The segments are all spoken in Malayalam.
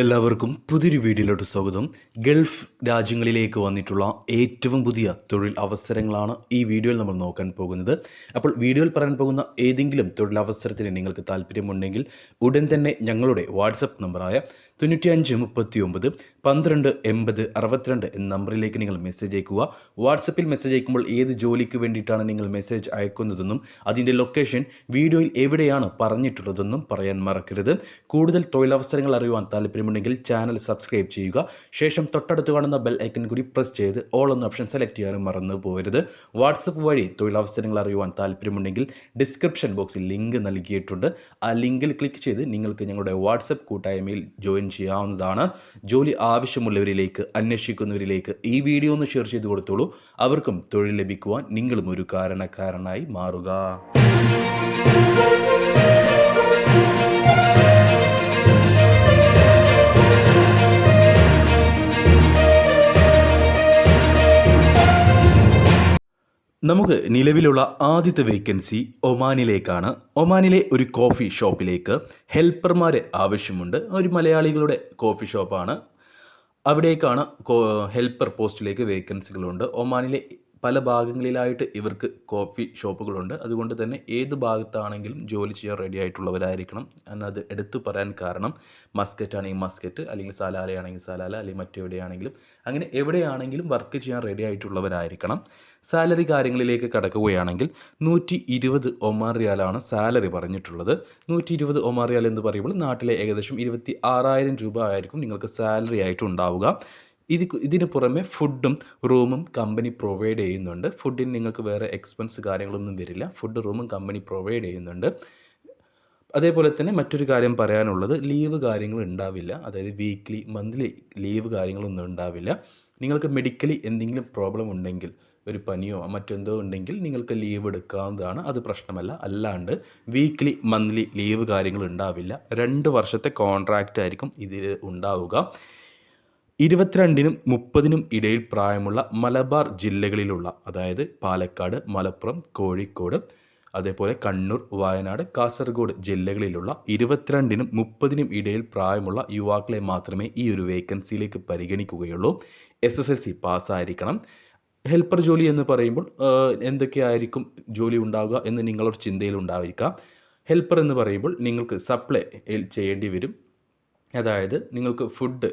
എല്ലാവർക്കും പുതിയൊരു വീഡിയോയിലോട്ട് സ്വാഗതം. ഗൾഫ് രാജ്യങ്ങളിലേക്ക് വന്നിട്ടുള്ള ഏറ്റവും പുതിയ തൊഴിൽ അവസരങ്ങളാണ് ഈ വീഡിയോയിൽ നമ്മൾ നോക്കാൻ പോകുന്നത്. അപ്പോൾ വീഡിയോയിൽ പറയാൻ പോകുന്ന ഏതെങ്കിലും തൊഴിലവസരത്തിന് നിങ്ങൾക്ക് താല്പര്യമുണ്ടെങ്കിൽ ഉടൻ തന്നെ ഞങ്ങളുടെ വാട്സപ്പ് നമ്പറായ 9539 12 80 62 എന്ന നമ്പറിലേക്ക് നിങ്ങൾ മെസ്സേജ് അയക്കുക. വാട്സപ്പിൽ മെസ്സേജ് അയക്കുമ്പോൾ ഏത് ജോലിക്ക് വേണ്ടിയിട്ടാണ് നിങ്ങൾ മെസ്സേജ് അയക്കുന്നതെന്നും അതിൻ്റെ ലൊക്കേഷൻ വീഡിയോയിൽ എവിടെയാണ് പറഞ്ഞിട്ടുള്ളതെന്നും പറയാൻ മറക്കരുത്. കൂടുതൽ തൊഴിലവസരങ്ങൾ അറിയുവാൻ താല്പര്യമുണ്ടെങ്കിൽ ചാനൽ സബ്സ്ക്രൈബ് ചെയ്യുക. ശേഷം തൊട്ടടുത്ത് കാണുന്ന ബെൽ ഐക്കൺ കൂടി പ്രസ് ചെയ്ത് ഓൾ എന്ന ഓപ്ഷൻ സെലക്ട് ചെയ്യാനും മറന്നു പോകരുത്. വാട്സപ്പ് വഴി തൊഴിലവസരങ്ങൾ അറിയുവാൻ താല്പര്യമുണ്ടെങ്കിൽ ഡിസ്ക്രിപ്ഷൻ ബോക്സിൽ ലിങ്ക് നൽകിയിട്ടുണ്ട്. ആ ലിങ്കിൽ ക്ലിക്ക് ചെയ്ത് നിങ്ങൾക്ക് ഞങ്ങളുടെ വാട്സപ്പ് കൂട്ടായ്മയിൽ ജോയിൻ ചെയ്യാവുന്നതാണ്. ജോലി ആവശ്യമുള്ളവരിലേക്ക്, അന്വേഷിക്കുന്നവരിലേക്ക് ഈ വീഡിയോ ഒന്ന് ഷെയർ ചെയ്ത് കൊടുത്തോളൂ. അവർക്കും തൊഴിൽ ലഭിക്കുവാൻ നിങ്ങളും ഒരു കാരണക്കാരനായി മാറുക. നമുക്ക് നിലവിലുള്ള ആദ്യത്തെ വേക്കൻസി ഒമാനിലേക്കാണ്. ഒമാനിലെ ഒരു കോഫി ഷോപ്പിലേക്ക് ഹെൽപ്പർമാരെ ആവശ്യമുണ്ട്. ഒരു മലയാളികളുടെ കോഫി ഷോപ്പാണ്. അവിടേക്കാണ് ഹെൽപ്പർ പോസ്റ്റിലേക്ക് വേക്കൻസികളുണ്ട്. ഒമാനിലെ പല ഭാഗങ്ങളിലായിട്ട് ഇവർക്ക് കോഫി ഷോപ്പുകളുണ്ട്. അതുകൊണ്ട് തന്നെ ഏത് ഭാഗത്താണെങ്കിലും ജോലി ചെയ്യാൻ റെഡി ആയിട്ടുള്ളവരായിരിക്കണം. എന്നത് എടുത്തു പറയാൻ കാരണം മസ്കറ്റ് ആണെങ്കിൽ മസ്കറ്റ്, അല്ലെങ്കിൽ സലാല ആണെങ്കിൽ സലാല, അല്ലെങ്കിൽ മറ്റെവിടെയാണെങ്കിലും അങ്ങനെ എവിടെയാണെങ്കിലും വർക്ക് ചെയ്യാൻ റെഡി ആയിട്ടുള്ളവരായിരിക്കണം. സാലറി കാര്യങ്ങളിലേക്ക് കടക്കുകയാണെങ്കിൽ 120 ഒമാൻ റിയാലാണ് സാലറി പറഞ്ഞിട്ടുള്ളത്. 120 ഒമാൻ റിയാൽ എന്ന് പറയുമ്പോൾ നാട്ടിലെ ഏകദേശം 26,000 രൂപ ആയിരിക്കും നിങ്ങൾക്ക് സാലറി ആയിട്ട് ഉണ്ടാവുക. ഇതിന് പുറമെ ഫുഡും റൂമും കമ്പനി പ്രൊവൈഡ് ചെയ്യുന്നുണ്ട്. ഫുഡിന് നിങ്ങൾക്ക് വേറെ എക്സ്പെൻസ് കാര്യങ്ങളൊന്നും വരില്ല. ഫുഡ് റൂമും കമ്പനി പ്രൊവൈഡ് ചെയ്യുന്നുണ്ട്. അതേപോലെ തന്നെ മറ്റൊരു കാര്യം പറയാനുള്ളത്, ലീവ് കാര്യങ്ങൾ ഉണ്ടാവില്ല. അതായത് വീക്ക്ലി, മന്ത്ലി ലീവ് കാര്യങ്ങളൊന്നും ഉണ്ടാവില്ല. നിങ്ങൾക്ക് മെഡിക്കലി എന്തെങ്കിലും പ്രോബ്ലം ഉണ്ടെങ്കിൽ, ഒരു പനിയോ മറ്റെന്തോ ഉണ്ടെങ്കിൽ നിങ്ങൾക്ക് ലീവ് എടുക്കാവുന്നതാണ്. അത് പ്രശ്നമല്ല. അല്ലാണ്ട് വീക്ക്ലി, മന്ത്ലി ലീവ് കാര്യങ്ങൾ ഉണ്ടാവില്ല. 2 വർഷത്തെ കോൺട്രാക്റ്റ് ആയിരിക്കും ഇതിൽ ഉണ്ടാവുക. 22-നും 30-നും ഇടയിൽ പ്രായമുള്ള മലബാർ ജില്ലകളിലുള്ള, അതായത് പാലക്കാട്, മലപ്പുറം, കോഴിക്കോട്, അതേപോലെ കണ്ണൂർ, വയനാട്, കാസർഗോഡ് ജില്ലകളിലുള്ള 22-നും 30-നും ഇടയിൽ പ്രായമുള്ള യുവാക്കളെ മാത്രമേ ഈ ഒരു വേക്കൻസിയിലേക്ക് പരിഗണിക്കുകയുള്ളൂ. SSLC പാസ്സായിരിക്കണം. ഹെൽപ്പർ ജോലി എന്ന് പറയുമ്പോൾ എന്തൊക്കെയായിരിക്കും ജോലി ഉണ്ടാവുക എന്ന് നിങ്ങളുടെ ചിന്തയിൽ ഉണ്ടായിരിക്കാം. ഹെൽപ്പർ എന്ന് പറയുമ്പോൾ നിങ്ങൾക്ക് സപ്ലൈ ചെയ്യേണ്ടി വരും. അതായത് നിങ്ങൾക്ക് ഫുഡ്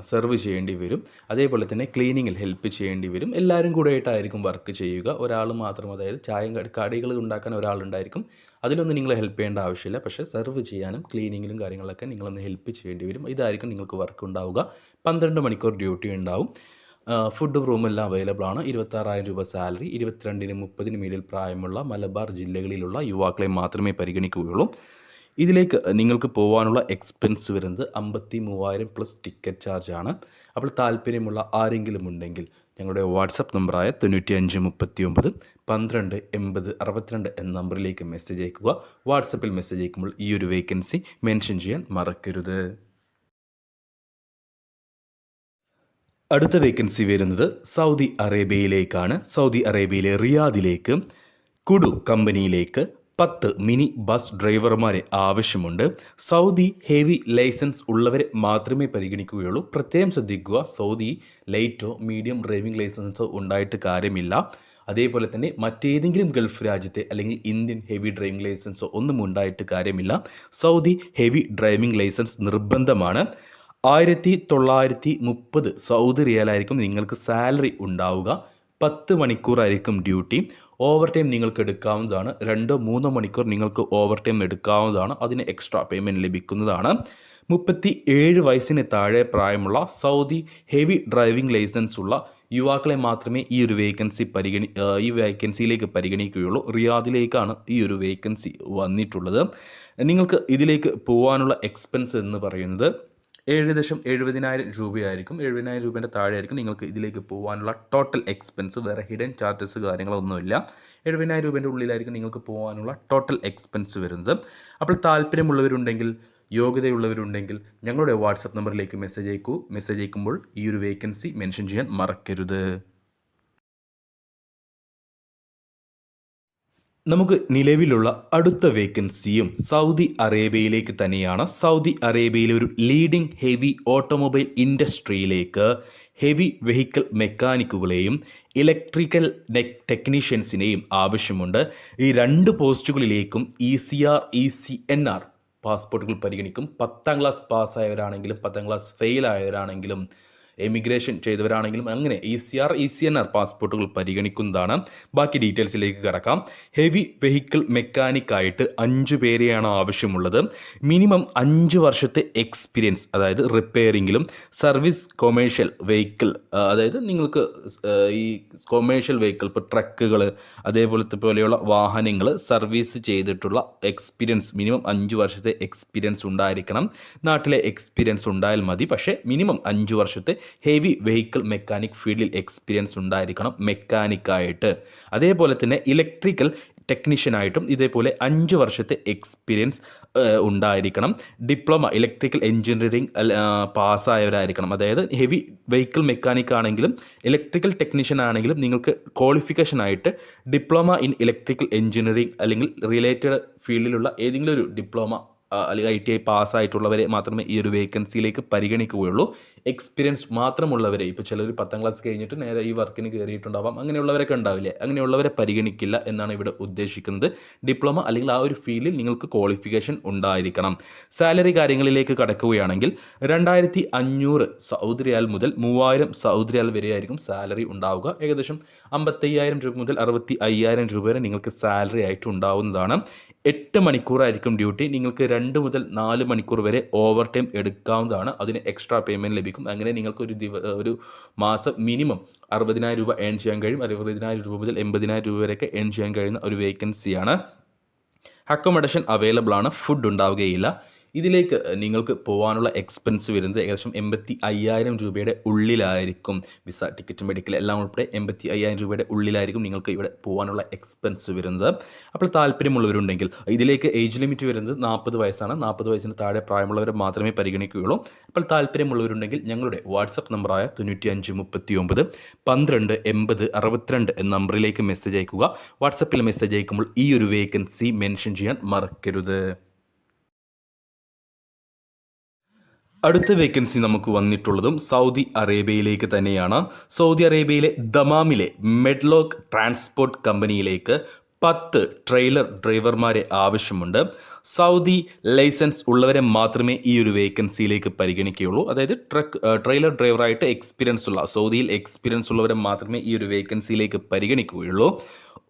സെർവ് ചെയ്യേണ്ടി വരും. അതേപോലെ തന്നെ ക്ലീനിങ്ങിൽ ഹെൽപ്പ് ചെയ്യേണ്ടി വരും. എല്ലാവരും കൂടെ ആയിട്ടായിരിക്കും വർക്ക് ചെയ്യുക. ഒരാൾ മാത്രം, അതായത് ചായയും കടികൾ ഉണ്ടാക്കാൻ ഒരാളുണ്ടായിരിക്കും. അതിലൊന്നും നിങ്ങൾ ഹെൽപ്പ് ചെയ്യേണ്ട ആവശ്യമില്ല. പക്ഷേ സെർവ് ചെയ്യാനും ക്ലീനിങ്ങിലും കാര്യങ്ങളൊക്കെ നിങ്ങളൊന്ന് ഹെൽപ്പ് ചെയ്യേണ്ടി വരും. ഇതായിരിക്കും നിങ്ങൾക്ക് വർക്ക് ഉണ്ടാവുക. 12 മണിക്കൂർ ഡ്യൂട്ടി ഉണ്ടാവും. ഫുഡ് റൂമെല്ലാം അവൈലബിൾ ആണ്. 26,000 രൂപ സാലറി. 22-നും 30-നും ഇടയിൽ പ്രായമുള്ള മലബാർ ജില്ലകളിലുള്ള യുവാക്കളെ മാത്രമേ പരിഗണിക്കുകയുള്ളൂ. ഇതിലേക്ക് നിങ്ങൾക്ക് പോകാനുള്ള എക്സ്പെൻസ് വരുന്നത് 53,000 പ്ലസ് ടിക്കറ്റ് ചാർജ് ആണ്. അപ്പോൾ താല്പര്യമുള്ള ആരെങ്കിലും ഉണ്ടെങ്കിൽ ഞങ്ങളുടെ വാട്സപ്പ് നമ്പറായ 9539 12 80 62 എന്ന നമ്പറിലേക്ക് മെസ്സേജ് അയക്കുക. വാട്സപ്പിൽ മെസ്സേജ് അയക്കുമ്പോൾ ഈ ഒരു വേക്കൻസി മെൻഷൻ ചെയ്യാൻ മറക്കരുത്. അടുത്ത വേക്കൻസി വരുന്നത് സൗദി അറേബ്യയിലേക്കാണ്. സൗദി അറേബ്യയിലെ റിയാദിലേക്ക് കുഡു കമ്പനിയിലേക്ക് 10 മിനി ബസ് ഡ്രൈവർമാരെ ആവശ്യമുണ്ട്. സൗദി ഹെവി ലൈസൻസ് ഉള്ളവരെ മാത്രമേ പരിഗണിക്കുകയുള്ളൂ. പ്രത്യേകം ശ്രദ്ധിക്കുക, സൗദി ലൈറ്റോ മീഡിയം ഡ്രൈവിംഗ് ലൈസൻസോ ഉണ്ടായിട്ട് കാര്യമില്ല. അതേപോലെ തന്നെ മറ്റേതെങ്കിലും ഗൾഫ് രാജ്യത്തെ അല്ലെങ്കിൽ ഇന്ത്യൻ ഹെവി ഡ്രൈവിംഗ് ലൈസൻസോ ഒന്നും ഉണ്ടായിട്ട് കാര്യമില്ല. സൗദി ഹെവി ഡ്രൈവിംഗ് ലൈസൻസ് നിർബന്ധമാണ്. 1930 സൗദി റിയാലായിരിക്കും നിങ്ങൾക്ക് സാലറി ഉണ്ടാവുക. 10 മണിക്കൂറായിരിക്കും ഡ്യൂട്ടി. ഓവർ ടൈം നിങ്ങൾക്ക് എടുക്കാവുന്നതാണ്. 2-3 മണിക്കൂർ നിങ്ങൾക്ക് ഓവർ ടൈം എടുക്കാവുന്നതാണ്. അതിന് എക്സ്ട്രാ പേയ്മെൻറ്റ് ലഭിക്കുന്നതാണ്. 37 വയസ്സിന് താഴെ പ്രായമുള്ള സൗദി ഹെവി ഡ്രൈവിംഗ് ലൈസൻസ് ഉള്ള യുവാക്കളെ മാത്രമേ ഈ ഒരു വേക്കൻസിയിലേക്ക് പരിഗണിക്കുകയുള്ളൂ. റിയാദിലേക്കാണ് ഈ ഒരു വേക്കൻസി വന്നിട്ടുള്ളത്. നിങ്ങൾക്ക് ഇതിലേക്ക് പോകാനുള്ള എക്സ്പെൻസ് എന്ന് പറയുന്നത് ഏകദേശം 70,000 രൂപയായിരിക്കും. 70,000 രൂപേൻ്റെ താഴെയായിരിക്കും നിങ്ങൾക്ക് ഇതിലേക്ക് പോകാനുള്ള ടോട്ടൽ എക്സ്പെൻസ്. വേറെ ഹിഡൻ ചാർജസ് കാര്യങ്ങളൊന്നുമില്ല. 70,000 രൂപേൻ്റെ ഉള്ളിലായിരിക്കും നിങ്ങൾക്ക് പോകാനുള്ള ടോട്ടൽ എക്സ്പെൻസ് വരുന്നത്. അപ്പോൾ താല്പര്യമുള്ളവരുണ്ടെങ്കിൽ, യോഗ്യതയുള്ളവരുണ്ടെങ്കിൽ ഞങ്ങളുടെ വാട്സപ്പ് നമ്പറിലേക്ക് മെസ്സേജ് അയക്കൂ. മെസ്സേജ് അയക്കുമ്പോൾ ഈ ഒരു വേക്കൻസി മെൻഷൻ ചെയ്യാൻ മറക്കരുത്. നമുക്ക് നിലവിലുള്ള അടുത്ത വേക്കൻസിയും സൗദി അറേബ്യയിലേക്ക് തന്നെയാണ്. സൗദി അറേബ്യയിലെ ഒരു ലീഡിംഗ് ഹെവി ഓട്ടോമൊബൈൽ ഇൻഡസ്ട്രിയിലേക്ക് ഹെവി വെഹിക്കിൾ മെക്കാനിക്കുകളെയും ഇലക്ട്രിക്കൽ ടെക്നീഷ്യൻസിനെയും ആവശ്യമുണ്ട്. ഈ രണ്ട് പോസ്റ്റുകളിലേക്കും ECR ECNR പാസ്പോർട്ടുകൾ പരിഗണിക്കും. 10ാം ക്ലാസ് പാസ്സായവരാണെങ്കിലും 10ാം ക്ലാസ് ഫെയിൽ ആയവരാണെങ്കിലും എമിഗ്രേഷൻ ചെയ്തവരാണെങ്കിലും അങ്ങനെ ECR ECNR പാസ്പോർട്ടുകൾ പരിഗണിക്കുന്നതാണ്. ബാക്കി ഡീറ്റെയിൽസിലേക്ക് കിടക്കാം. ഹെവി വെഹിക്കിൾ മെക്കാനിക്കായിട്ട് 5 പേരെയാണ് ആവശ്യമുള്ളത്. മിനിമം 5 വർഷത്തെ എക്സ്പീരിയൻസ്, അതായത് റിപ്പയറിങ്ങിലും സർവീസ് കൊമേഴ്ഷ്യൽ വെഹിക്കിൾ, അതായത് നിങ്ങൾക്ക് ഈ കൊമേഴ്ഷ്യൽ വെഹിക്കിൾ ഇപ്പോൾ ട്രക്കുകൾ അതേപോലത്തെ പോലെയുള്ള വാഹനങ്ങൾ സർവീസ് ചെയ്തിട്ടുള്ള എക്സ്പീരിയൻസ് മിനിമം 5 വർഷത്തെ എക്സ്പീരിയൻസ് ഉണ്ടായിരിക്കണം. നാട്ടിലെ എക്സ്പീരിയൻസ് ഉണ്ടായാൽ മതി, പക്ഷേ മിനിമം 5 വർഷത്തെ ഹെവി വെഹിക്കിൾ മെക്കാനിക് ഫീൽഡിൽ എക്സ്പീരിയൻസ് ഉണ്ടായിരിക്കണം മെക്കാനിക്കായിട്ട്. അതേപോലെ തന്നെ ഇലക്ട്രിക്കൽ ടെക്നീഷ്യനായിട്ടും ഇതേപോലെ 5 വർഷത്തെ എക്സ്പീരിയൻസ് ഉണ്ടായിരിക്കണം. ഡിപ്ലോമ ഇലക്ട്രിക്കൽ എഞ്ചിനീയറിംഗ് പാസ്സായവരായിരിക്കണം. അതായത് ഹെവി വെഹിക്കിൾ മെക്കാനിക് ആണെങ്കിലും ഇലക്ട്രിക്കൽ ടെക്നീഷ്യൻ ആണെങ്കിലും നിങ്ങൾക്ക് ക്വാളിഫിക്കേഷനായിട്ട് ഡിപ്ലോമ ഇൻ ഇലക്ട്രിക്കൽ എഞ്ചിനീയറിംഗ് അല്ലെങ്കിൽ റിലേറ്റഡ് ഫീൽഡിലുള്ള ഏതെങ്കിലും ഒരു ഡിപ്ലോമ അല്ലെങ്കിൽ ITI പാസ്സായിട്ടുള്ളവരെ മാത്രമേ ഈ ഒരു വേക്കൻസിയിലേക്ക് പരിഗണിക്കുകയുള്ളൂ. എക്സ്പീരിയൻസ് മാത്രമുള്ളവരെ, ഇപ്പോൾ ചിലർ 10ാം ക്ലാസ് കഴിഞ്ഞിട്ട് നേരെ ഈ വർക്കിന് കയറിയിട്ടുണ്ടാവാം, അങ്ങനെയുള്ളവരൊക്കെ ഉണ്ടാവില്ലേ, അങ്ങനെയുള്ളവരെ പരിഗണിക്കില്ല എന്നാണ് ഇവിടെ ഉദ്ദേശിക്കുന്നത്. ഡിപ്ലോമ അല്ലെങ്കിൽ ആ ഒരു ഫീൽഡിൽ നിങ്ങൾക്ക് ക്വാളിഫിക്കേഷൻ ഉണ്ടായിരിക്കണം. സാലറി കാര്യങ്ങളിലേക്ക് കടക്കുകയാണെങ്കിൽ 2500 സൗദി റിയാൽ മുതൽ 3000 സൗദി റിയാൽ വരെയായിരിക്കും സാലറി ഉണ്ടാവുക. ഏകദേശം 55,000 രൂപ മുതൽ 65,000 രൂപ വരെ നിങ്ങൾക്ക് സാലറി ആയിട്ട് ഉണ്ടാവുന്നതാണ്. 8 മണിക്കൂറായിരിക്കും ഡ്യൂട്ടി. നിങ്ങൾക്ക് 2 മുതൽ 4 മണിക്കൂർ വരെ ഓവർ ടൈം എടുക്കാവുന്നതാണ്. അതിന് എക്സ്ട്രാ പേയ്മെൻറ്റ് ലഭിക്കും. അങ്ങനെ നിങ്ങൾക്ക് ഒരു മാസം മിനിമം 60,000 രൂപ ഏൺ ചെയ്യാൻ കഴിയും. 60,000 രൂപ മുതൽ 80,000 രൂപ വരെയൊക്കെ ഏൺ ചെയ്യാൻ കഴിയുന്ന ഒരു വേക്കൻസിയാണ്. അക്കോമഡേഷൻ അവൈലബിൾ ആണ്, ഫുഡ് ഉണ്ടാവുകയില്ല. ഇതിലേക്ക് നിങ്ങൾക്ക് പോകാനുള്ള എക്സ്പെൻസ് വരുന്നത് ഏകദേശം 85,000 രൂപയുടെ ഉള്ളിലായിരിക്കും. വിസ, ടിക്കറ്റ്, മെഡിക്കൽ എല്ലാം ഉൾപ്പെടെ 85,000 രൂപയുടെ ഉള്ളിലായിരിക്കും നിങ്ങൾക്ക് ഇവിടെ പോകാനുള്ള എക്സ്പെൻസ് വരുന്നത്. അപ്പോൾ താല്പര്യമുള്ളവരുണ്ടെങ്കിൽ ഇതിലേക്ക് ഏജ് ലിമിറ്റ് വരുന്നത് 40 വയസ്സാണ്. 40 വയസ്സിന് താഴെ പ്രായമുള്ളവരെ മാത്രമേ പരിഗണിക്കുകയുള്ളൂ. അപ്പോൾ താല്പര്യമുള്ളവരുണ്ടെങ്കിൽ ഞങ്ങളുടെ വാട്സപ്പ് നമ്പറായ 9539 12 80 62 എന്ന നമ്പറിലേക്ക് മെസ്സേജ് അയക്കുക. വാട്സപ്പിൽ മെസ്സേജ് അയക്കുമ്പോൾ ഈ ഒരു വേക്കൻസി മെൻഷൻ ചെയ്യാൻ മറക്കരുത്. അടുത്ത വേക്കൻസി നമുക്ക് വന്നിട്ടുള്ളതും സൗദി അറേബ്യയിലേക്ക് തന്നെയാണ്. സൗദി അറേബ്യയിലെ ദമാമിലെ മെഡ്ലോക്ക് ട്രാൻസ്പോർട്ട് കമ്പനിയിലേക്ക് 10 ട്രെയിലർ ഡ്രൈവർമാരെ ആവശ്യമുണ്ട്. സൗദി ലൈസൻസ് ഉള്ളവരെ മാത്രമേ ഈ ഒരു വേക്കൻസിയിലേക്ക് പരിഗണിക്കുകയുള്ളൂ. അതായത് ട്രെയിലർ ഡ്രൈവറായിട്ട് എക്സ്പീരിയൻസ് ഉള്ള, സൗദിയിൽ എക്സ്പീരിയൻസ് ഉള്ളവരെ മാത്രമേ ഈ ഒരു വേക്കൻസിയിലേക്ക് പരിഗണിക്കുകയുള്ളൂ.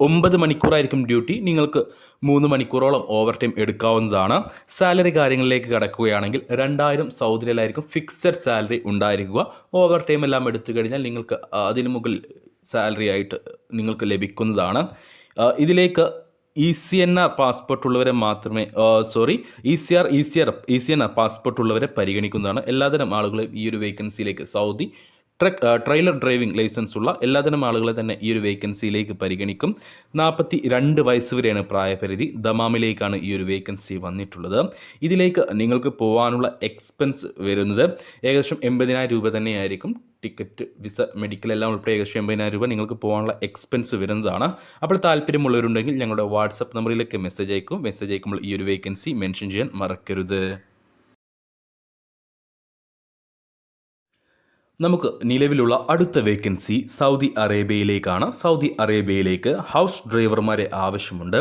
9 മണിക്കൂറായിരിക്കും ഡ്യൂട്ടി. നിങ്ങൾക്ക് 3 മണിക്കൂറോളം ഓവർ ടൈം എടുക്കാവുന്നതാണ്. സാലറി കാര്യങ്ങളിലേക്ക് കടക്കുകയാണെങ്കിൽ 2000 സൗദി റിയാലായിരിക്കും ഫിക്സഡ് സാലറി ഉണ്ടായിരിക്കുക. ഓവർ ടൈം എല്ലാം എടുത്തു കഴിഞ്ഞാൽ നിങ്ങൾക്ക് അതിന് മുകളിൽ സാലറി ആയിട്ട് നിങ്ങൾക്ക് ലഭിക്കുന്നതാണ്. ഇതിലേക്ക് ECNR പാസ്പോർട്ട് ഉള്ളവരെ മാത്രമേ ECNR പാസ്പോർട്ട് ഉള്ളവരെ പരിഗണിക്കുന്നതാണ്. എല്ലാതരം ആളുകളെയും ഈ ഒരു വേക്കൻസിയിലേക്ക്, സൗദി ട്രെയിലർ ഡ്രൈവിംഗ് ലൈസൻസ് ഉള്ള എല്ലാതരം ആളുകളെ തന്നെ ഈ ഒരു വേക്കൻസിയിലേക്ക് പരിഗണിക്കും. 42 വയസ്സ് വരെയാണ് പ്രായപരിധി. ദമാമിലേക്കാണ് ഈ ഒരു വേക്കൻസി വന്നിട്ടുള്ളത്. ഇതിലേക്ക് നിങ്ങൾക്ക് പോകാനുള്ള എക്സ്പെൻസ് വരുന്നത് ഏകദേശം 80,000 രൂപ തന്നെയായിരിക്കും. ടിക്കറ്റ്, വിസ, മെഡിക്കൽ എല്ലാം ഉൾപ്പെടെ ഏകദേശം 80,000 രൂപ നിങ്ങൾക്ക് പോകാനുള്ള എക്സ്പെൻസ് വരുന്നതാണ്. അപ്പോൾ താല്പര്യമുള്ളവരുണ്ടെങ്കിൽ ഞങ്ങളുടെ വാട്സപ്പ് നമ്പറിലേക്ക് മെസ്സേജ് അയക്കും. മെസ്സേജ് അയക്കുമ്പോൾ ഈ ഒരു വേക്കൻസി മെൻഷൻ ചെയ്യാൻ മറക്കരുത്. നമുക്ക് നിലവിലുള്ള അടുത്ത വേക്കൻസി സൗദി അറേബ്യയിലേക്കാണ്. സൗദി അറേബ്യയിലേക്ക് ഹൗസ് ഡ്രൈവർമാരെ ആവശ്യമുണ്ട്.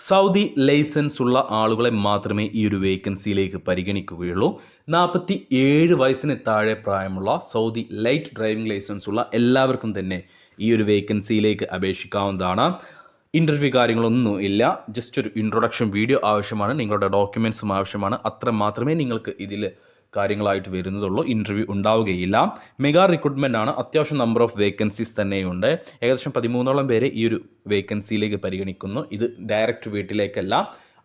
സൗദി ലൈസൻസ് ഉള്ള ആളുകളെ മാത്രമേ ഈ ഒരു വേക്കൻസിയിലേക്ക് പരിഗണിക്കുകയുള്ളൂ. 47 വയസ്സിന് താഴെ പ്രായമുള്ള സൗദി ലൈറ്റ് ഡ്രൈവിംഗ് ലൈസൻസ് ഉള്ള എല്ലാവർക്കും തന്നെ ഈ ഒരു വേക്കൻസിയിലേക്ക് അപേക്ഷിക്കാവുന്നതാണ്. ഇൻ്റർവ്യൂ കാര്യങ്ങളൊന്നും ഇല്ല. ജസ്റ്റ് ഒരു ഇൻട്രൊഡക്ഷൻ വീഡിയോ ആവശ്യമാണ്. നിങ്ങളുടെ ഡോക്യുമെൻറ്റ്സും ആവശ്യമാണ്. അത്ര മാത്രമേ നിങ്ങൾക്ക് ഇതിൽ കാര്യങ്ങളായിട്ട് വരുന്നതുള്ളൂ. ഇൻ്റർവ്യൂ ഉണ്ടാവുകയില്ല. മെഗാ റിക്രൂട്ട്മെൻ്റ് ആണ്. അത്യാവശ്യം നമ്പർ ഓഫ് വേക്കൻസീസ് തന്നെയുണ്ട്. ഏകദേശം 13ഓളം പേരെ ഈ ഒരു വേക്കൻസിയിലേക്ക് പരിഗണിക്കുന്നു. ഇത് ഡയറക്റ്റ് വീട്ടിലേക്കല്ല,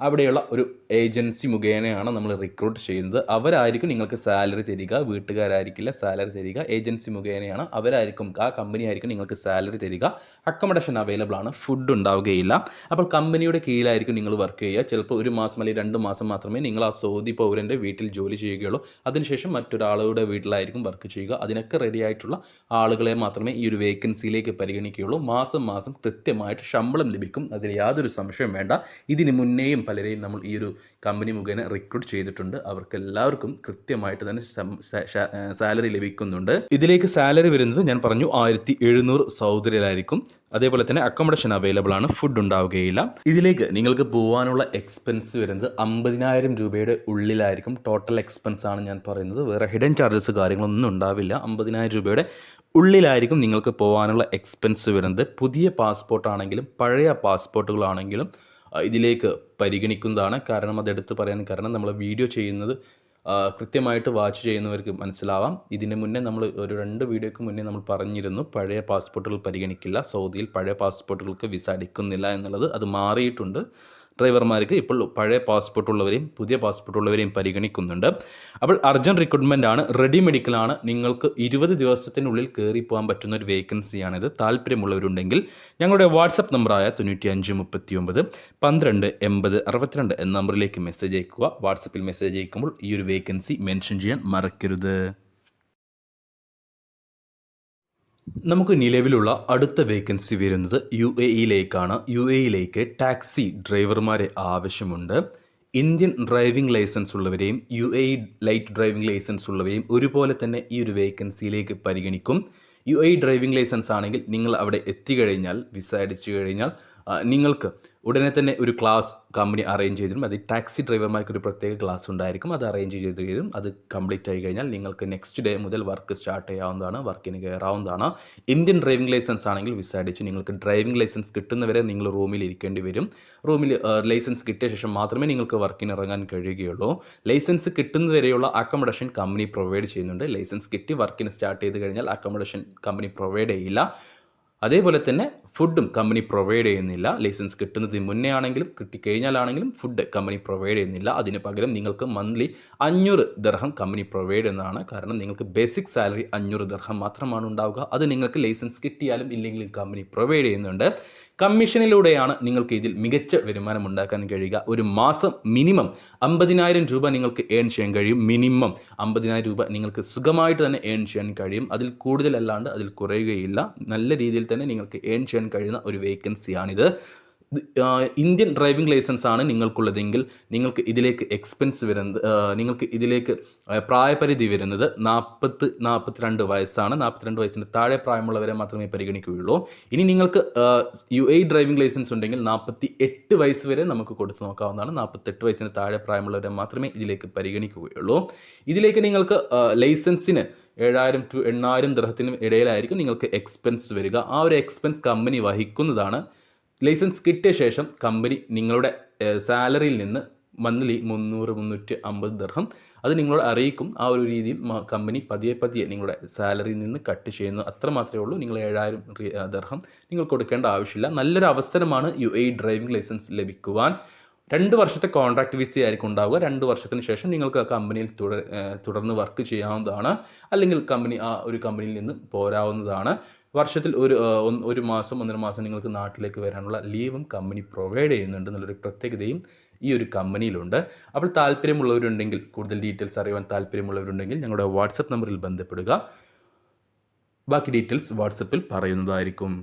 അവിടെയുള്ള ഒരു ഏജൻസി മുഖേനയാണ് നമ്മൾ റിക്രൂട്ട് ചെയ്യുന്നത്. അവരായിരിക്കും നിങ്ങൾക്ക് സാലറി തരിക, വീട്ടുകാരായിരിക്കില്ല സാലറി തരിക, ഏജൻസി മുഖേനയാണ്. അവരായിരിക്കും, ആ കമ്പനി ആയിരിക്കും നിങ്ങൾക്ക് സാലറി തരിക. അക്കോമഡേഷൻ അവൈലബിൾ ആണ്, ഫുഡ് ഉണ്ടാവുകയില്ല. അപ്പോൾ കമ്പനിയുടെ കീഴിലായിരിക്കും നിങ്ങൾ വർക്ക് ചെയ്യുക. ചിലപ്പോൾ 1 മാസം അല്ലെങ്കിൽ 2 മാസം മാത്രമേ നിങ്ങൾ ആ സൗദി പൗരൻ്റെ വീട്ടിൽ ജോലി ചെയ്യുകയുള്ളൂ. അതിനുശേഷം മറ്റൊരാളുടെ വീട്ടിലായിരിക്കും വർക്ക് ചെയ്യുക. അതിനൊക്കെ റെഡി ആയിട്ടുള്ള ആളുകളെ മാത്രമേ ഈ ഒരു വേക്കൻസിയിലേക്ക് പരിഗണിക്കുകയുള്ളൂ. മാസം മാസം കൃത്യമായിട്ട് ശമ്പളം ലഭിക്കും, അതിൽ യാതൊരു സംശയം വേണ്ട. ഇതിന് മുന്നേയും പലരെയും നമ്മൾ ഈ ഒരു കമ്പനി മുഖേന റിക്രൂട്ട് ചെയ്തിട്ടുണ്ട്. അവർക്ക് എല്ലാവർക്കും കൃത്യമായിട്ട് തന്നെ സാലറി ലഭിക്കുന്നുണ്ട്. ഇതിലേക്ക് സാലറി വരുന്നത് ഞാൻ പറഞ്ഞു 1700 സൗദി റിയാലായിരിക്കും. അതേപോലെ തന്നെ അക്കോമഡേഷൻ അവൈലബിൾ ആണ്, ഫുഡ് ഉണ്ടാവുകയില്ല. ഇതിലേക്ക് നിങ്ങൾക്ക് പോകാനുള്ള എക്സ്പെൻസ് വരുന്നത് 50,000 രൂപയുടെ ഉള്ളിലായിരിക്കും. ടോട്ടൽ എക്സ്പെൻസ് ആണ് ഞാൻ പറയുന്നത്, വേറെ ഹിഡൻ ചാർജസ് കാര്യങ്ങളൊന്നും ഉണ്ടാവില്ല. 50,000 രൂപയുടെ ഉള്ളിലായിരിക്കും നിങ്ങൾക്ക് പോകാനുള്ള എക്സ്പെൻസ് വരുന്നത്. പുതിയ പാസ്പോർട്ടാണെങ്കിലും പഴയ പാസ്പോർട്ടുകളാണെങ്കിലും ഇതിലേക്ക് പരിഗണിക്കുന്നതാണ്. കാരണം അതെടുത്ത് പറയാൻ കാരണം നമ്മൾ വീഡിയോ ചെയ്യുന്നത് കൃത്യമായിട്ട് വാച്ച് ചെയ്യുന്നവർക്ക് മനസ്സിലാവാം. ഇതിന് മുന്നേ നമ്മൾ ഒരു 2 വീഡിയോയ്ക്ക് മുന്നേ നമ്മൾ പറഞ്ഞിരുന്നു, പഴയ പാസ്പോർട്ടുകൾ പരിഗണിക്കില്ല, സൗദിയിൽ പഴയ പാസ്പോർട്ടുകൾക്ക് വിസ അടിക്കുന്നില്ല എന്നുള്ളത്. അത് മാറിയിട്ടുണ്ട്. ഡ്രൈവർമാർക്ക് ഇപ്പോൾ പഴയ പാസ്പോർട്ട് ഉള്ളവരെയും പുതിയ പാസ്പോർട്ട് ഉള്ളവരെയും പരിഗണിക്കുന്നുണ്ട്. അപ്പോൾ അർജൻറ്റ് റിക്രൂട്ട്മെൻ്റ് ആണ്, റെഡി മെഡിക്കലാണ്. നിങ്ങൾക്ക് 20 ദിവസത്തിനുള്ളിൽ കയറി പോകാൻ പറ്റുന്ന ഒരു വേക്കൻസിയാണിത്. താല്പര്യമുള്ളവരുണ്ടെങ്കിൽ ഞങ്ങളുടെ വാട്സപ്പ് നമ്പറായ 9539 12 80 62 എന്ന നമ്പറിലേക്ക് മെസ്സേജ് അയക്കുക. വാട്സപ്പിൽ മെസ്സേജ് അയക്കുമ്പോൾ ഈ ഒരു വേക്കൻസി മെൻഷൻ ചെയ്യാൻ മറക്കരുത്. നമുക്ക് നിലവിലുള്ള അടുത്ത വേക്കൻസി വരുന്നത് UAE-യിലേക്കാണ്. UAE-യിലേക്ക് ടാക്സി ഡ്രൈവർമാരെ ആവശ്യമുണ്ട്. ഇന്ത്യൻ ഡ്രൈവിംഗ് ലൈസൻസ് ഉള്ളവരെയും UAE ലൈറ്റ് ഡ്രൈവിംഗ് ലൈസൻസ് ഉള്ളവരെയും ഒരുപോലെ തന്നെ ഈ ഒരു വേക്കൻസിയിലേക്ക് പരിഗണിക്കും. UAE ഡ്രൈവിംഗ് ലൈസൻസ് ആണെങ്കിൽ നിങ്ങൾ അവിടെ എത്തിക്കഴിഞ്ഞാൽ, വിസ അടിച്ചു കഴിഞ്ഞാൽ നിങ്ങൾക്ക് ഉടനെ തന്നെ ഒരു ക്ലാസ് കമ്പനി അറേഞ്ച് ചെയ്തിരും. അത് ടാക്സി ഡ്രൈവർമാർക്ക് ഒരു പ്രത്യേക ക്ലാസ് ഉണ്ടായിരിക്കും, അത് അറേഞ്ച് ചെയ്ത് തരും. അത് കംപ്ലീറ്റ് ആയി കഴിഞ്ഞാൽ നിങ്ങൾക്ക് നെക്സ്റ്റ് ഡേ മുതൽ വർക്ക് സ്റ്റാർട്ട് ചെയ്യാവുന്നതാണ്, വർക്കിന് കയറാവുന്നതാണ്. ഇന്ത്യൻ ഡ്രൈവിംഗ് ലൈസൻസ് ആണെങ്കിൽ വിസ അടിച്ച് നിങ്ങൾക്ക് ഡ്രൈവിംഗ് ലൈസൻസ് കിട്ടുന്നവരെ നിങ്ങൾ റൂമിൽ ഇരിക്കേണ്ടി വരും. റൂമിൽ ലൈസൻസ് കിട്ടിയ ശേഷം മാത്രമേ നിങ്ങൾക്ക് വർക്കിന് ഇറങ്ങാൻ കഴിയുകയുള്ളൂ. ലൈസൻസ് കിട്ടുന്നതുവരെയുള്ള അക്കോമഡേഷൻ കമ്പനി പ്രൊവൈഡ് ചെയ്യുന്നുണ്ട്. ലൈസൻസ് കിട്ടി വർക്കിന് സ്റ്റാർട്ട് ചെയ്ത് കഴിഞ്ഞാൽ അക്കോമഡേഷൻ കമ്പനി പ്രൊവൈഡ് ചെയ്യില്ല. അതേപോലെ തന്നെ ഫുഡും കമ്പനി പ്രൊവൈഡ് ചെയ്യുന്നില്ല. ലൈസൻസ് കിട്ടുന്നതിന് മുന്നേ ആണെങ്കിലും കിട്ടിക്കഴിഞ്ഞാലാണെങ്കിലും ഫുഡ് കമ്പനി പ്രൊവൈഡ് ചെയ്യുന്നില്ല. അതിന് പകരം നിങ്ങൾക്ക് മന്ത്ലി 500 ദിർഹം കമ്പനി പ്രൊവൈഡ് ചെയ്യുന്നതാണ്. കാരണം നിങ്ങൾക്ക് ബേസിക് സാലറി 500 ദിർഹം മാത്രമാണ് ഉണ്ടാവുക. അത് നിങ്ങൾക്ക് ലൈസൻസ് കിട്ടിയാലും ഇല്ലെങ്കിലും കമ്പനി പ്രൊവൈഡ് ചെയ്യുന്നുണ്ട്. കമ്മീഷനിലൂടെയാണ് നിങ്ങൾക്ക് ഇതിൽ മികച്ച വരുമാനം ഉണ്ടാക്കാൻ കഴിയുക. ഒരു മാസം മിനിമം 50,000 രൂപ നിങ്ങൾക്ക് ഏൺ ചെയ്യാൻ കഴിയും. മിനിമം 50,000 രൂപ നിങ്ങൾക്ക് സുഖമായിട്ട് തന്നെ ഏൺ ചെയ്യാൻ കഴിയും. അതിൽ കൂടുതലല്ലാണ്ട് അതിൽ കുറയുകയില്ല. നല്ല രീതിയിൽ തന്നെ നിങ്ങൾക്ക് ഏൺ ചെയ്യാൻ കഴിയുന്ന ഒരു വേക്കൻസിയാണിത്. ഇന്ത്യൻ ഡ്രൈവിംഗ് ലൈസൻസ് ആണ് നിങ്ങൾക്കുള്ളതെങ്കിൽ നിങ്ങൾക്ക് ഇതിലേക്ക് എക്സ്പെൻസ് വരുന്നത്, നിങ്ങൾക്ക് ഇതിലേക്ക് പ്രായപരിധി വരുന്നത് 42 വയസ്സാണ്. 42 വയസ്സിന് താഴെ പ്രായമുള്ളവരെ മാത്രമേ പരിഗണിക്കുകയുള്ളൂ. ഇനി നിങ്ങൾക്ക് UAE ഡ്രൈവിംഗ് ലൈസൻസ് ഉണ്ടെങ്കിൽ 48 വയസ്സ് വരെ നമുക്ക് കൊടുത്തു നോക്കാവുന്നതാണ്. 48 വയസ്സിന് താഴെ പ്രായമുള്ളവരെ മാത്രമേ ഇതിലേക്ക് പരിഗണിക്കുകയുള്ളൂ. ഇതിലേക്ക് നിങ്ങൾക്ക് ലൈസൻസിന് 7,000 to 8,000 ദിർഹത്തിനും ഇടയിലായിരിക്കും നിങ്ങൾക്ക് എക്സ്പെൻസ് വരിക. ആ ഒരു എക്സ്പെൻസ് കമ്പനി വഹിക്കുന്നതാണ്. ലൈസൻസ് കിട്ടിയ ശേഷം കമ്പനി നിങ്ങളുടെ സാലറിയിൽ നിന്ന് മന്ത്ലി 300-350 ദിർഹം അത് നിങ്ങളോട് അറിയിക്കും. ആ ഒരു രീതിയിൽ കമ്പനി പതിയെ നിങ്ങളുടെ സാലറിയിൽ നിന്ന് കട്ട് ചെയ്യുന്നു. അത്ര മാത്രമേ ഉള്ളൂ. നിങ്ങൾ 7,000 ദിർഹം നിങ്ങൾ കൊടുക്കേണ്ട ആവശ്യമില്ല. നല്ലൊരു അവസരമാണ് UAE ഡ്രൈവിംഗ് ലൈസൻസ് ലഭിക്കുവാൻ. 2 വർഷത്തെ കോൺട്രാക്ട് വിസ ആയിരിക്കും ഉണ്ടാവുക. 2 വർഷത്തിന് ശേഷം നിങ്ങൾക്ക് ആ കമ്പനിയിൽ തുടർന്ന് വർക്ക് ചെയ്യാവുന്നതാണ്. അല്ലെങ്കിൽ ആ ഒരു കമ്പനിയിൽ നിന്ന് പോരാവുന്നതാണ്. വർഷത്തിൽ ഒരു മാസം 1.5 മാസം നിങ്ങൾക്ക് നാട്ടിലേക്ക് വരാനുള്ള ലീവും കമ്പനി പ്രൊവൈഡ് ചെയ്യുന്നുണ്ട് എന്നുള്ളൊരു പ്രത്യേകതയും ഈ ഒരു കമ്പനിയിലുണ്ട്. അപ്പോൾ താല്പര്യമുള്ളവരുണ്ടെങ്കിൽ, കൂടുതൽ ഡീറ്റെയിൽസ് അറിയാൻ താല്പര്യമുള്ളവരുണ്ടെങ്കിൽ ഞങ്ങളുടെ വാട്സപ്പ് നമ്പറിൽ ബന്ധപ്പെടുക. ബാക്കി ഡീറ്റെയിൽസ് വാട്സപ്പിൽ പറയുന്നതായിരിക്കും.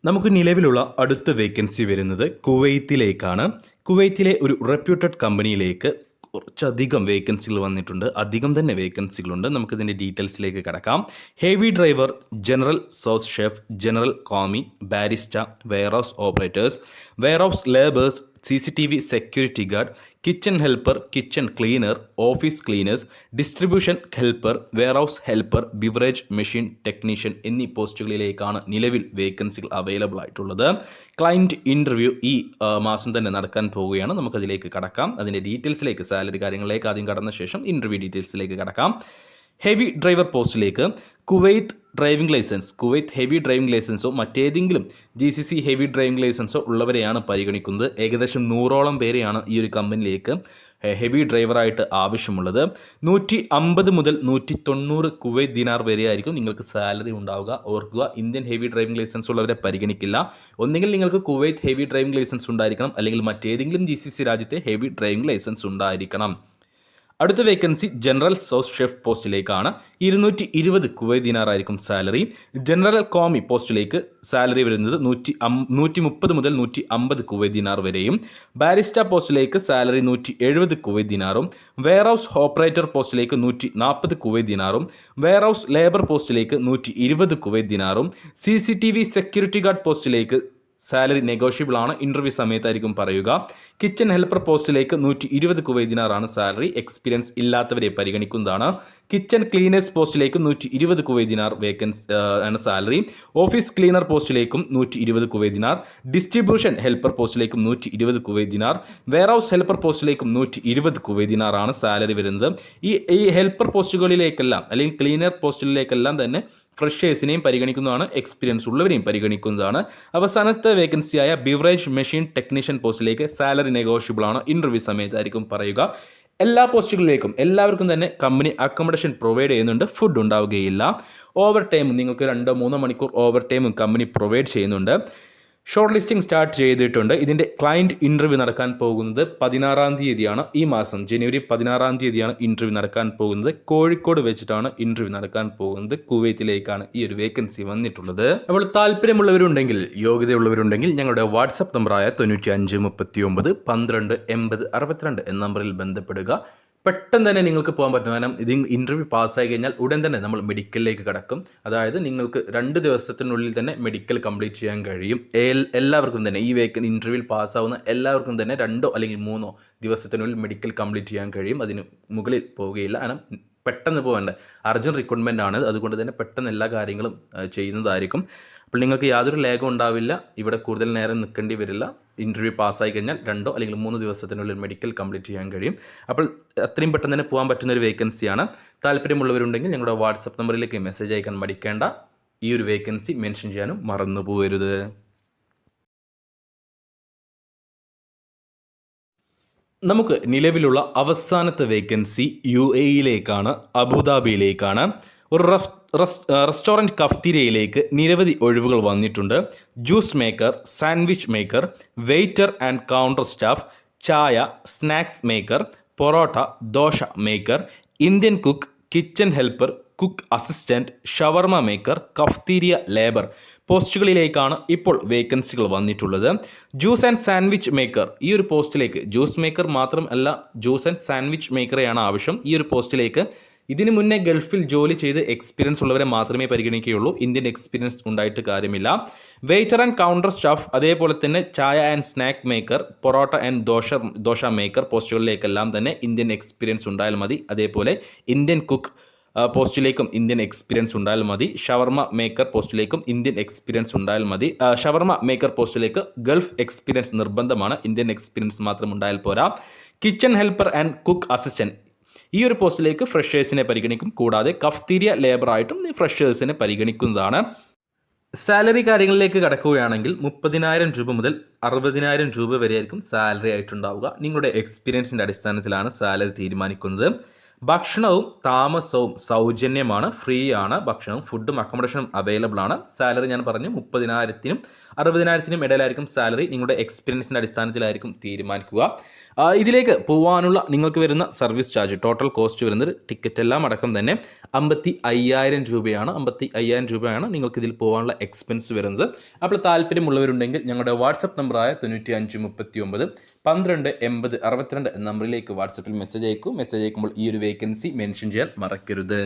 നമുക്ക് നിലവിലുള്ള അടുത്ത വേക്കൻസി വരുന്നത് കുവൈത്തിലേക്കാണ്. കുവൈത്തിലെ ഒരു റെപ്യൂട്ടഡ് കമ്പനിയിലേക്ക് കുറച്ചധികം വേക്കൻസികൾ വന്നിട്ടുണ്ട്. അധികം തന്നെ വേക്കൻസികളുണ്ട്. നമുക്കിതിൻ്റെ ഡീറ്റെയിൽസിലേക്ക് കടക്കാം. Heavy driver, general sauce chef, general commis, barista, warehouse operators, warehouse labours, CCTV security guard, kitchen helper, kitchen cleaner, office cleaners, distribution helper, warehouse helper, beverage machine technician എന്നീ പോസ്റ്റുകളിലേക്കാണ് നിലവിൽ വേക്കൻസികൾ അവൈലബിൾ ആയിട്ടുള്ളത്. ക്ലയൻറ്റ് ഇൻ്റർവ്യൂ ഈ മാസം തന്നെ നടക്കാൻ പോവുകയാണ്. നമുക്കതിലേക്ക് കടക്കാം. അതിൻ്റെ ഡീറ്റെയിൽസിലേക്ക്, സാലറി കാര്യങ്ങളിലേക്ക് ആദ്യം കടന്ന ശേഷം ഇൻ്റർവ്യൂ ഡീറ്റെയിൽസിലേക്ക് കടക്കാം. ഹെവി ഡ്രൈവർ പോസ്റ്റിലേക്ക് കുവൈത്ത് ഹെവി ഡ്രൈവിംഗ് ലൈസൻസോ മറ്റേതെങ്കിലും GCC ഹെവി ഡ്രൈവിംഗ് ലൈസൻസോ ഉള്ളവരെയാണ് പരിഗണിക്കുന്നത്. ഏകദേശം 100ഓളം പേരെയാണ് ഈ ഒരു കമ്പനിയിലേക്ക് ഹെവി ഡ്രൈവറായിട്ട് ആവശ്യമുള്ളത്. 150 മുതൽ 190 കുവൈത്ത് ദിനാർ വരെയായിരിക്കും നിങ്ങൾക്ക് സാലറി ഉണ്ടാവുക. ഓർക്കുക, ഇന്ത്യൻ ഹെവി ഡ്രൈവിംഗ് ലൈസൻസ് ഉള്ളവരെ പരിഗണിക്കില്ല. ഒന്നുകിൽ നിങ്ങൾക്ക് കുവൈത്ത് ഹെവി ഡ്രൈവിംഗ് ലൈസൻസ് ഉണ്ടായിരിക്കണം, അല്ലെങ്കിൽ മറ്റേതെങ്കിലും GCC രാജ്യത്തെ ഹെവി ഡ്രൈവിംഗ് ലൈസൻസ് ഉണ്ടായിരിക്കണം. അടുത്ത വേക്കൻസി ജനറൽ സോസ് ഷെഫ് പോസ്റ്റിലേക്കാണ്. 220 കുവൈത്ത് ദിനാർ ആയിരിക്കും സാലറി. ജനറൽ കോമി പോസ്റ്റിലേക്ക് സാലറി വരുന്നത് 130 മുതൽ 150 കുവൈത്ത് ദിനാർ വരെയും. ബാരിസ്റ്റ പോസ്റ്റിലേക്ക് സാലറി 170 കുവൈത്ത് ദിനാറും. വെയർഹൗസ് ഓപ്പറേറ്റർ പോസ്റ്റിലേക്ക് 140 കുവൈത്ത് ദിനാറും. വെയർഹൗസ് ലേബർ പോസ്റ്റിലേക്ക് 120 കുവൈത്ത് ദിനാറും. CCTV സെക്യൂരിറ്റി ഗാർഡ് പോസ്റ്റിലേക്ക് സാലറി നെഗോഷ്യബിൾ ആണ്, ഇൻ്റർവ്യൂ സമയത്തായിരിക്കും പറയുക. കിച്ചൺ ഹെൽപ്പർ പോസ്റ്റിലേക്ക് 120 കുവൈത്ത് ദിനാറാണ് സാലറി, എക്സ്പീരിയൻസ് ഇല്ലാത്തവരെ പരിഗണിക്കുന്നതാണ്. കിച്ചൺ ക്ലീനേഴ്സ് പോസ്റ്റിലേക്ക് 120 കുവൈത്ത് ദിനാർ വേക്കൻസി ആണ് സാലറി. ഓഫീസ് ക്ലീനർ പോസ്റ്റിലേക്കും 120 കുവൈത്ത് ദിനാർ. ഡിസ്ട്രിബ്യൂഷൻ ഹെൽപ്പർ പോസ്റ്റിലേക്കും 120 കുവൈത്ത് ദിനാർ. വെയർഹൗസ് ഹെൽപ്പർ പോസ്റ്റിലേക്കും 120 കുവൈത്ത് ദിനാറാണ് സാലറി വരുന്നത്. ഈ ഹെൽപ്പർ പോസ്റ്റുകളിലേക്കെല്ലാം അല്ലെങ്കിൽ ക്ലീനർ പോസ്റ്റുകളിലേക്കെല്ലാം തന്നെ ഫ്രഷേഴ്സിനെയും പരിഗണിക്കുന്നതാണ്, എക്സ്പീരിയൻസ് ഉള്ളവരെയും പരിഗണിക്കുന്നതാണ്. അവസാനത്തെ വേക്കൻസിയായ ബിവറേജ് മെഷീൻ ടെക്നീഷ്യൻ പോസ്റ്റിലേക്ക് സാലറി നെഗോഷ്യബിൾ ആണ്, ഇൻ്റർവ്യൂ സമയത്തായിരിക്കും പറയുക. എല്ലാ പോസ്റ്റുകളിലേക്കും എല്ലാവർക്കും തന്നെ കമ്പനി അക്കോമഡേഷൻ പ്രൊവൈഡ് ചെയ്യുന്നുണ്ട്, ഫുഡ് ഉണ്ടാവുകയില്ല. ഓവർ ടൈം നിങ്ങൾക്ക് 2-3 മണിക്കൂർ ഓവർ ടൈമും കമ്പനി പ്രൊവൈഡ് ചെയ്യുന്നുണ്ട്. ഷോർട്ട് ലിസ്റ്റിംഗ് സ്റ്റാർട്ട് ചെയ്തിട്ടുണ്ട്. ഇതിൻ്റെ ക്ലയൻറ്റ് ഇൻ്റർവ്യൂ നടക്കാൻ പോകുന്നത് 16-ാം തീയതിയാണ്. ഈ മാസം ജനുവരി 16-ാം തീയതിയാണ് ഇൻ്റർവ്യൂ നടക്കാൻ പോകുന്നത്. കോഴിക്കോട് വെച്ചിട്ടാണ് ഇൻ്റർവ്യൂ നടക്കാൻ പോകുന്നത്. കുവൈത്തിലേക്കാണ് ഈ ഒരു വേക്കൻസി വന്നിട്ടുള്ളത്. അപ്പോൾ താല്പര്യമുള്ളവരുണ്ടെങ്കിൽ, യോഗ്യതയുള്ളവരുണ്ടെങ്കിൽ ഞങ്ങളുടെ വാട്സപ്പ് നമ്പറായ 9539 12 80 62 എന്ന നമ്പറിൽ ബന്ധപ്പെടുക. പെട്ടെന്ന് തന്നെ നിങ്ങൾക്ക് പോകാൻ പറ്റും. കാരണം ഇത് ഇൻ്റർവ്യൂ പാസ്സായി കഴിഞ്ഞാൽ ഉടൻ തന്നെ നമ്മൾ മെഡിക്കലിലേക്ക് കടക്കും. അതായത് നിങ്ങൾക്ക് 2 ദിവസത്തിനുള്ളിൽ തന്നെ മെഡിക്കൽ കംപ്ലീറ്റ് ചെയ്യാൻ കഴിയും. എല്ലാവർക്കും തന്നെ ഈ ഇൻ്റർവ്യൂവിൽ പാസ്സാവുന്ന എല്ലാവർക്കും തന്നെ 2 അല്ലെങ്കിൽ 3 ദിവസത്തിനുള്ളിൽ മെഡിക്കൽ കംപ്ലീറ്റ് ചെയ്യാൻ കഴിയും. അതിന് മുകളിൽ പോവുകയില്ല. കാരണം പെട്ടെന്ന് പോകേണ്ട അർജൻറ്റ് റിക്രൂട്ട്മെൻ്റ് ആണ്. അതുകൊണ്ട് തന്നെ പെട്ടെന്ന് എല്ലാ കാര്യങ്ങളും ചെയ്യുന്നതായിരിക്കും. അപ്പോൾ നിങ്ങൾക്ക് യാതൊരു ലേഖം ഉണ്ടാവില്ല. ഇവിടെ കൂടുതൽ നേരം നിൽക്കേണ്ടി വരില്ല. ഇൻ്റർവ്യൂ പാസ്സായി കഴിഞ്ഞാൽ 2 അല്ലെങ്കിൽ 3 ദിവസത്തിനുള്ളിൽ മെഡിക്കൽ കംപ്ലീറ്റ് ചെയ്യാൻ കഴിയും. അപ്പോൾ അത്രയും പെട്ടെന്ന് തന്നെ പോകാൻ പറ്റുന്ന ഒരു വേക്കൻസിയാണ്. താല്പര്യമുള്ളവരുണ്ടെങ്കിൽ ഞങ്ങളുടെ വാട്സപ്പ് നമ്പറിലേക്ക് മെസ്സേജ് അയക്കാൻ മടിക്കേണ്ട. ഈ ഒരു വേക്കൻസി മെൻഷൻ ചെയ്യാനും മറന്നു പോകരുത്. നമുക്ക് നിലവിലുള്ള അവസാനത്തെ വേക്കൻസി UAEയിലേക്കാണ്, അബുദാബിയിലേക്കാണ്. ഒരു റെസ്റ്റോറൻറ്റ് കഫ്തീരിയയിലേക്ക് നിരവധി ഒഴിവുകൾ വന്നിട്ടുണ്ട്. Juice maker, sandwich maker, waiter and counter staff, ചായ, snacks maker, parotta, dosa maker, Indian cook, kitchen helper, cook assistant, shawarma maker, cafeteria labour പോസ്റ്റുകളിലേക്കാണ് ഇപ്പോൾ വേക്കൻസികൾ വന്നിട്ടുള്ളത്. ജ്യൂസ് ആൻഡ് സാൻഡ്വിച്ച് മേക്കർ, ഈ ഒരു പോസ്റ്റിലേക്ക് ജ്യൂസ് മേക്കർ മാത്രമല്ല, ജ്യൂസ് ആൻഡ് സാൻഡ്വിച്ച് മേക്കറെയാണ് ആവശ്യം. ഈ ഒരു പോസ്റ്റിലേക്ക് ഇതിനു മുന്നേ ഗൾഫിൽ ജോലി ചെയ്ത് എക്സ്പീരിയൻസ് ഉള്ളവരെ മാത്രമേ പരിഗണിക്കുകയുള്ളൂ. ഇന്ത്യൻ എക്സ്പീരിയൻസ് ഉണ്ടായിട്ട് കാര്യമില്ല. വെയ്റ്റർ ആൻഡ് കൗണ്ടർ സ്റ്റാഫ്, അതേപോലെ തന്നെ ചായ and snack maker, parotta and dosa maker പോസ്റ്റുകളിലേക്കെല്ലാം തന്നെ ഇന്ത്യൻ എക്സ്പീരിയൻസ് ഉണ്ടായാൽ മതി. അതേപോലെ ഇന്ത്യൻ കുക്ക് പോസ്റ്റിലേക്കും ഇന്ത്യൻ എക്സ്പീരിയൻസ് ഉണ്ടായാൽ മതി. ഷവർമ മേക്കർ പോസ്റ്റിലേക്കും ഇന്ത്യൻ എക്സ്പീരിയൻസ് ഉണ്ടായാൽ മതി. ഷവർമ മേക്കർ പോസ്റ്റിലേക്ക് ഗൾഫ് എക്സ്പീരിയൻസ് നിർബന്ധമാണ്, ഇന്ത്യൻ എക്സ്പീരിയൻസ് മാത്രം ഉണ്ടായാൽ പോരാ. Kitchen helper and cook assistant, ഈ ഒരു പോസ്റ്റിലേക്ക് ഫ്രഷേഴ്സിനെ പരിഗണിക്കും. കൂടാതെ കഫ്തീരിയ ലേബറായിട്ടും ഫ്രഷേഴ്സിനെ പരിഗണിക്കുന്നതാണ്. സാലറി കാര്യങ്ങളിലേക്ക് കടക്കുകയാണെങ്കിൽ 30,000 രൂപ മുതൽ 60,000 രൂപ വരെയായിരിക്കും സാലറി ആയിട്ടുണ്ടാവുക. നിങ്ങളുടെ എക്സ്പീരിയൻസിൻ്റെ അടിസ്ഥാനത്തിലാണ് സാലറി തീരുമാനിക്കുന്നത്. ഭക്ഷണവും താമസവും സൗജന്യമാണ്, ഫ്രീ ആണ്. ഭക്ഷണവും ഫുഡും അക്കോമഡേഷനും അവൈലബിൾ ആണ്. സാലറി ഞാൻ പറഞ്ഞു 30,000-നും 60,000-നും ഇടയിലായിരിക്കും സാലറി. നിങ്ങളുടെ എക്സ്പീരിയൻസിൻ്റെ അടിസ്ഥാനത്തിലായിരിക്കും തീരുമാനിക്കുക. ഇതിലേക്ക് പോകാനുള്ള നിങ്ങൾക്ക് വരുന്ന സർവീസ് ചാർജ്, ടോട്ടൽ കോസ്റ്റ് വരുന്നത് ടിക്കറ്റ് എല്ലാം അടക്കം തന്നെ 55,000 രൂപയാണ്. 55,000 രൂപയാണ് നിങ്ങൾക്ക് ഇതിൽ പോകാനുള്ള എക്സ്പെൻസ് വരുന്നത്. അപ്പോൾ താല്പര്യമുള്ളവരുണ്ടെങ്കിൽ ഞങ്ങളുടെ വാട്സപ്പ് നമ്പറായ 9539 12 80 62 എന്ന നമ്പറിലേക്ക് വാട്സപ്പിൽ മെസ്സേജ് അയക്കും. മെസ്സേജ് അയക്കുമ്പോൾ ഈ ഒരു വേക്കൻസി മെൻഷൻ ചെയ്യാൻ മറക്കരുത്.